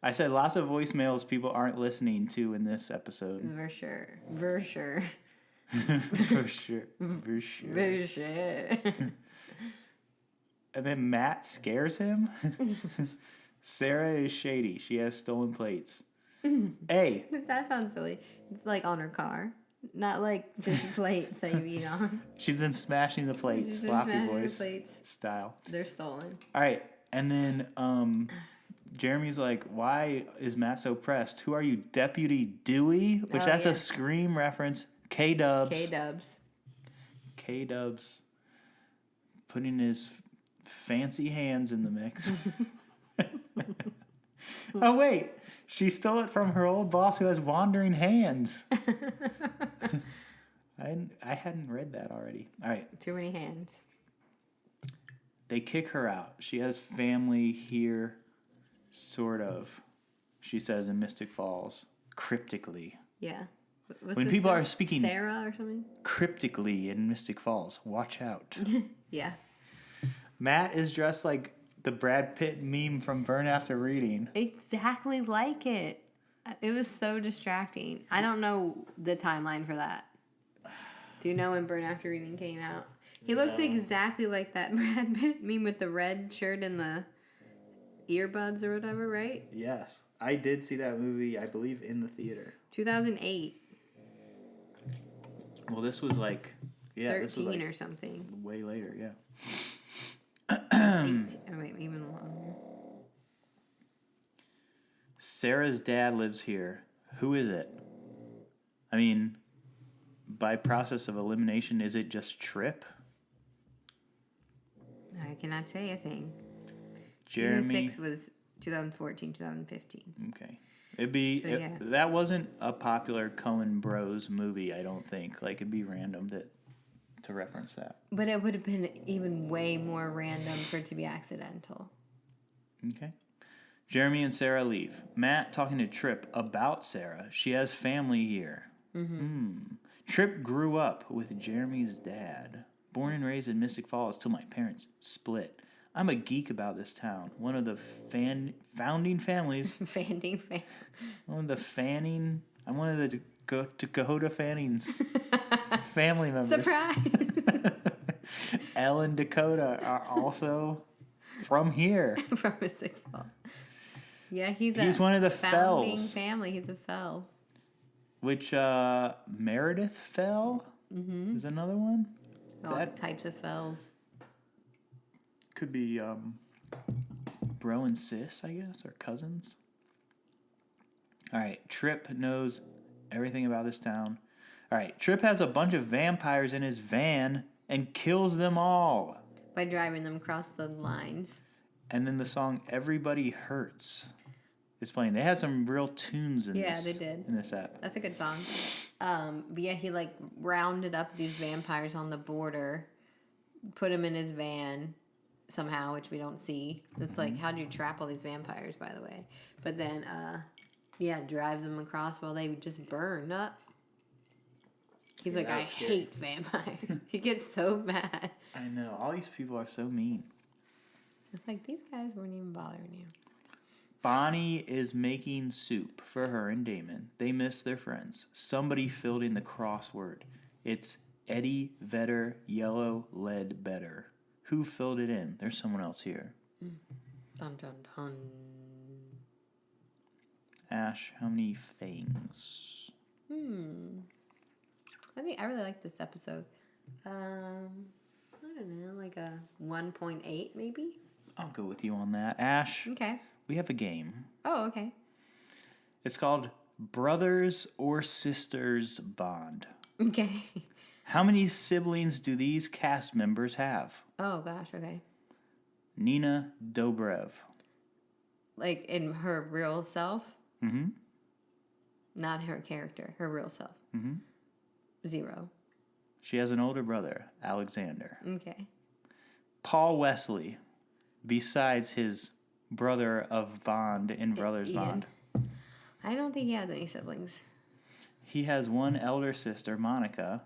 I said lots of voicemails people aren't listening to in this episode. For sure. For sure. For sure. For sure. For sure. And then Matt scares him. Sarah is shady. She has stolen plates. Hey, That sounds silly. Like on her car. Not like just plates that you eat on. she's been smashing the plates, She's been sloppy smashing the voice plates. style. They're stolen. All right, and then Jeremy's like, why is Matt so pressed? Who are you, Deputy Dewey? Which that's a Scream reference. K-Dubs. K-Dubs putting his fancy hands in the mix. Oh, wait. She stole it from her old boss who has wandering hands. I hadn't read that already. All right. Too many hands. They kick her out. She has family here, sort of, she says in Mystic Falls, cryptically. Yeah. When people are speaking Sarah or something? Cryptically in Mystic Falls, watch out. Yeah. Matt is dressed like the Brad Pitt meme from Burn After Reading. Exactly like it. It was so distracting. I don't know the timeline for that. Do you know when Burn After Reading came out? He looked exactly like that Brad Pitt meme with the red shirt and the earbuds or whatever, right? Yes. I did see that movie, I believe, in the theater. 2008. Well, this was like... Yeah, 13 this was like or something. way later, yeah. 18. Oh, wait, even longer. Sarah's dad lives here. Who is it? I mean, by process of elimination, is it just Tripp? I cannot say a thing. Jeremy. Season 6 was 2014, 2015. Okay. It'd be... So, yeah. That wasn't a popular Coen Bros movie, I don't think. Like, it'd be random to reference that. But it would have been even way more random for it to be accidental. Okay. Jeremy and Sarah leave. Matt talking to Tripp about Sarah. She has family here. Tripp grew up with Jeremy's dad. Born and raised in Mystic Falls till my parents split. I'm a geek about this town. One of the founding families. One of the Fanning. I'm one of the Dakota Fanning's family members. Surprise! Elle and Dakota are also from here. From Mystic Falls. Yeah, he's one of the founding Fells. family. He's a Fell. Which Meredith Fell is another one. All That types of Fells. could be bro and sis, I guess, or cousins. All right, Tripp knows everything about this town. All right, Tripp has a bunch of vampires in his van and kills them all. By driving them across the lines. And then the song "Everybody Hurts" is playing. They had some real tunes in Yeah, this. they did. In this app. That's a good song. But yeah, he like rounded up these vampires on the border, put them in his van somehow, which we don't see. It's like, how do you trap all these vampires, by the way? But then, drives them across while they just burn up. He's like, I hate vampires. He gets so mad. I know. All these people are so mean. It's like, these guys weren't even bothering you. Bonnie is making soup for her and Damon. They miss their friends. Somebody filled in the crossword. It's Eddie Vedder Yellow Ledbetter. Who filled it in? There's someone else here. Dun dun dun. Ash, how many fangs? I really like this episode. I don't know, like a 1.8 maybe? I'll go with you on that. Ash, Okay. we have a game. Oh, okay. It's called Brothers or Sisters Bond. Okay. How many siblings do these cast members have? Oh, gosh, okay. Nina Dobrev. Like in her real self? Mm-hmm. Not her character, her real self. Mm-hmm. 0. She has an older brother, Alexander. Okay. Paul Wesley, besides his brother of Bond in Brothers Ian. Bond. I don't think he has any siblings. He has one elder sister, Monica,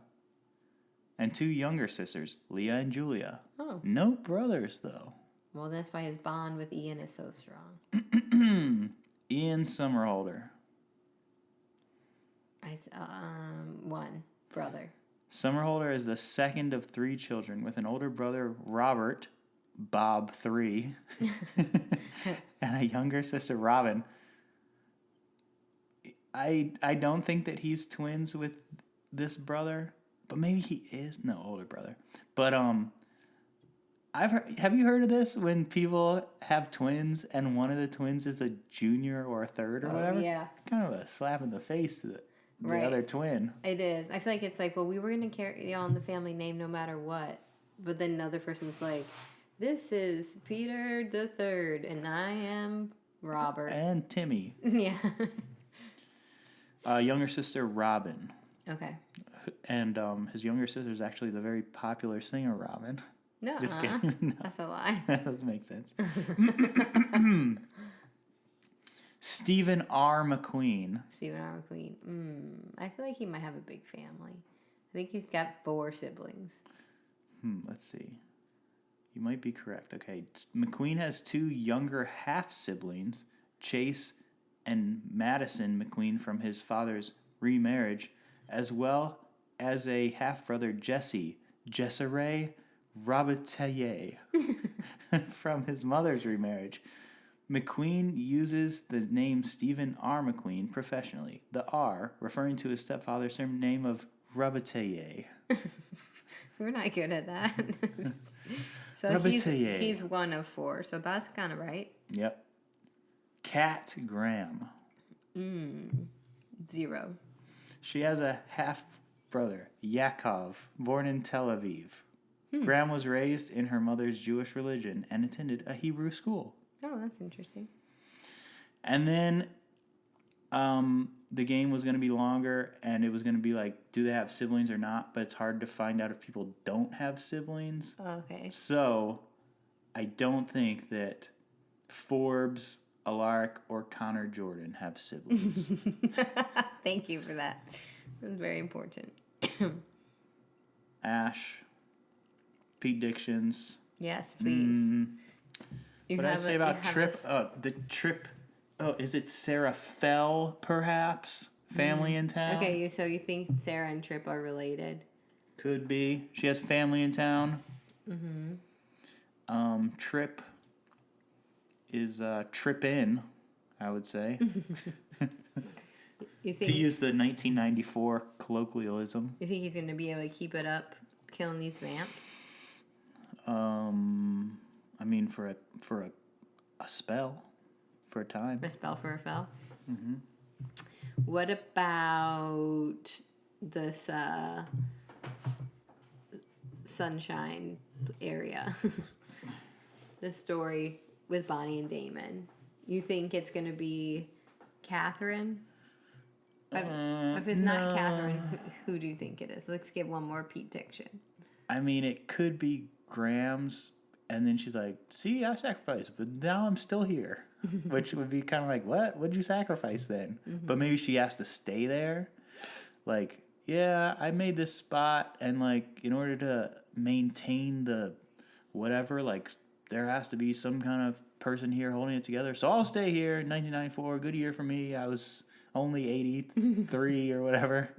and 2 younger sisters, Leah and Julia. Oh. No brothers, though. Well, that's why his bond with Ian is so strong. Ian Somerhalder. 1 brother. Somerhalder is the second of 3 children with an older brother, Robert, Bob 3, and a younger sister, Robin. I don't think that he's twins with this brother, but maybe he is. No, older brother. But Have you heard of this when people have twins and one of the twins is a junior or a third or whatever? Yeah. Kind of a slap in the face to the Right. other twin. It is. I feel like it's like, well, we were going to carry on the family name no matter what. But then another person's like, this is Peter the Third, and I am Robert. And Timmy. Yeah. Younger sister Robin. Okay. And his younger sister is actually the very popular singer Robin. No, Just kidding. No. that's a lie. That doesn't make sense. Stephen R. McQueen. Stephen R. McQueen. I feel like he might have a big family. I think he's got 4 siblings. Let's see. You might be correct. Okay. McQueen has 2 younger half-siblings, Chase and Madison McQueen from his father's remarriage, as well as a half-brother Jessere Robitaille, from his mother's remarriage. McQueen uses the name Stephen R. McQueen professionally, the R referring to his stepfather's surname of Robitaille. We're not good at that. So Robitaille. he's 1 of 4, so that's kind of right. Yep. Kat Graham. 0. She has a half-brother, Yaakov, born in Tel Aviv. Graham was raised in her mother's Jewish religion and attended a Hebrew school. Oh, that's interesting. And then the game was going to be longer, and it was going to be like, do they have siblings or not? But it's hard to find out if people don't have siblings. Okay. So I don't think that Forbes, Alaric, or Connor Jordan have siblings. Thank you for that. That's very important. Ash, Pete-dictions. Yes, please. What did I say about Trip? The Trip. Oh, is it Sarah Fell, perhaps? Family in town? Okay, so you think Sarah and Trip are related? Could be. She has family in town. Trip is Trip In, I would say. You To think use the 1994 colloquialism. you think he's gonna be able to keep it up, killing these vamps? I mean, for a spell, for a time. A spell for a fell. What about this Sunshine area? The story with Bonnie and Damon. You think it's gonna be Catherine? If it's not Catherine, who do you think it is? Let's get one more Pete-diction. I mean, it could be Graham's, and then she's like, see, I sacrificed, but now I'm still here. Which would be kind of like, what? What'd you sacrifice then? But maybe she has to stay there. Like, yeah, I made this spot, and like, in order to maintain the whatever, like, there has to be some kind of person here holding it together. So I'll stay here in 1994. Good year for me. I was only 83 or whatever.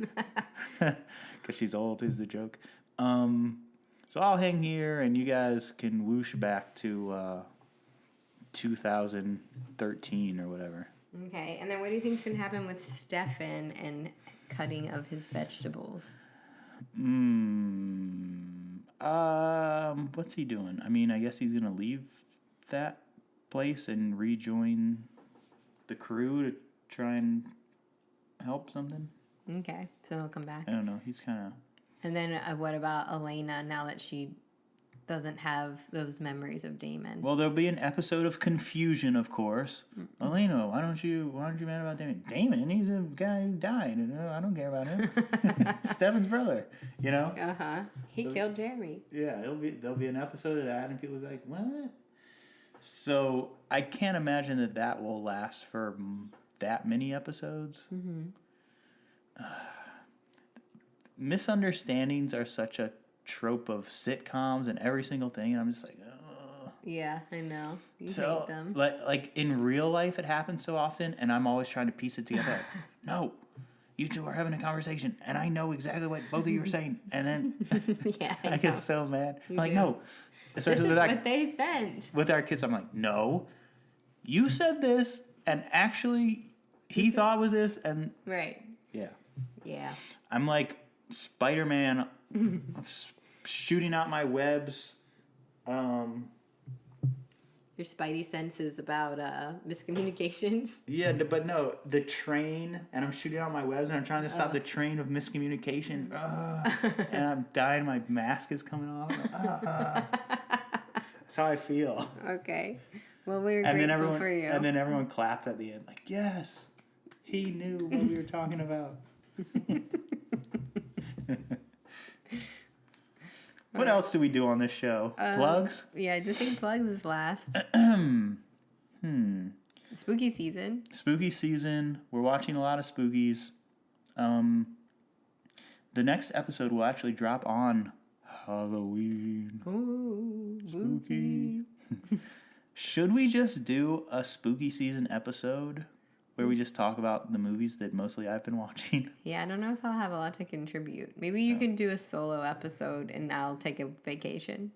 Because she's old is the joke. So I'll hang here, and you guys can whoosh back to 2013 or whatever. Okay, and then what do you think's gonna happen with Stefan and cutting of his vegetables? What's he doing? I mean, I guess he's gonna leave that place and rejoin the crew to try and help something. Okay, so he'll come back. I don't know. He's kind of. And then what about Elena now that she doesn't have those memories of Damon? Well, there'll be an episode of confusion, of course. Elena, why don't you mad about Damon? Damon, he's a guy who died. I don't care about him. Stefan's brother, you know? Uh-huh. He killed Jeremy. Yeah, there'll be an episode of that, and people will be like, what? So I can't imagine that will last for that many episodes. Misunderstandings are such a trope of sitcoms and every single thing, and I'm just like, oh. Yeah, I know. You So, hate them. like in real life, it happens so often, and I'm always trying to piece it together. Like, no, you two are having a conversation, and I know exactly what both of you are saying, and then Yeah, I get so mad. I'm like, do. no, This especially is with what they meant. with our kids. I'm like, no, you said this, and actually, he thought it was this, and Right. yeah, Yeah. I'm like Spider-Man shooting out my webs Your spidey senses about miscommunications. Yeah, but no, the train, and I'm shooting out my webs, and I'm trying to stop the train of miscommunication. And I'm dying, my mask is coming off. That's how I feel. Okay. Well, we're grateful for you. And then everyone clapped at the end, like, yes, he knew what we were talking about. What else do we do on this show? Plugs? Yeah, I just think plugs is last. Spooky season. Spooky season. We're watching a lot of spookies. The next episode will actually drop on Halloween. Ooh, Spooky. Should we just do a spooky season episode where we just talk about the movies that mostly I've been watching? Yeah, I don't know if I'll have a lot to contribute. Maybe you can do a solo episode and I'll take a vacation.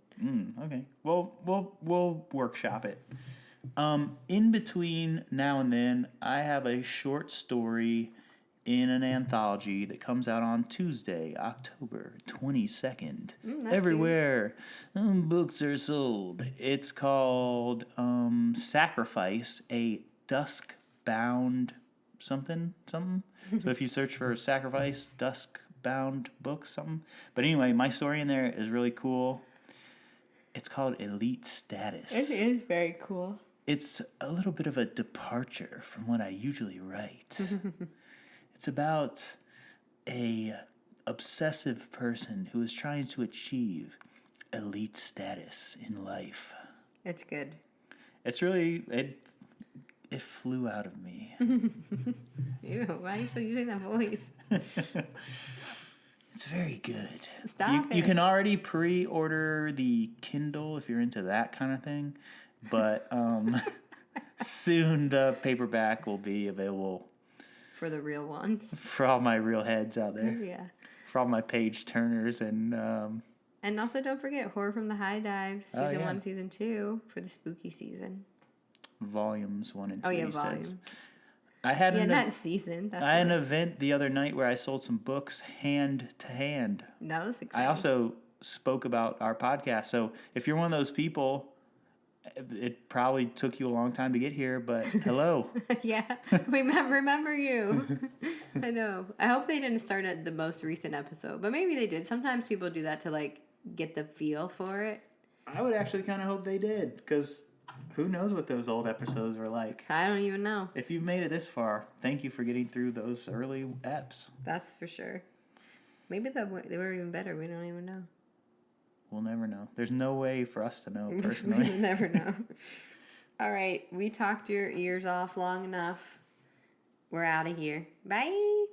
Okay. Well, we'll workshop it. In between now and then, I have a short story in an anthology that comes out on Tuesday, October 22nd. Everywhere books are sold. It's called Sacrifice, a dusk-bound something. So if you search for Sacrifice, dusk-bound books, something. But anyway, my story in there is really cool. It's called Elite Status. It is very cool. It's a little bit of a departure from what I usually write. It's about a obsessive person who is trying to achieve elite status in life. It's good. It's really it flew out of me. Ew, why are you so using that voice? It's very good. Stop it. You can already pre-order the Kindle if you're into that kind of thing, but soon the paperback will be available For the real ones. for all my real heads out there. Yeah. For all my page turners and And also don't forget Horror from the High Dive, season yeah. 1, season 2 for the spooky season. volumes 1 and 2. Oh yeah, he says. volume. I had Yeah, an not season. That's I had an like- event the other night where I sold some books hand to hand. That was exciting. I also spoke about our podcast. So if you're one of those people, it probably took you a long time to get here, but hello. Yeah, we remember you. I know. I hope they didn't start at the most recent episode, but maybe they did. Sometimes people do that to like get the feel for it. I would actually kind of hope they did, because who knows what those old episodes were like. I don't even know. If you've made it this far, thank you for getting through those early eps. That's for sure. Maybe they were even better. We don't even know. We'll never know. There's no way for us to know We'll personally. never know. All right, we talked your ears off long enough. We're out of here. Bye.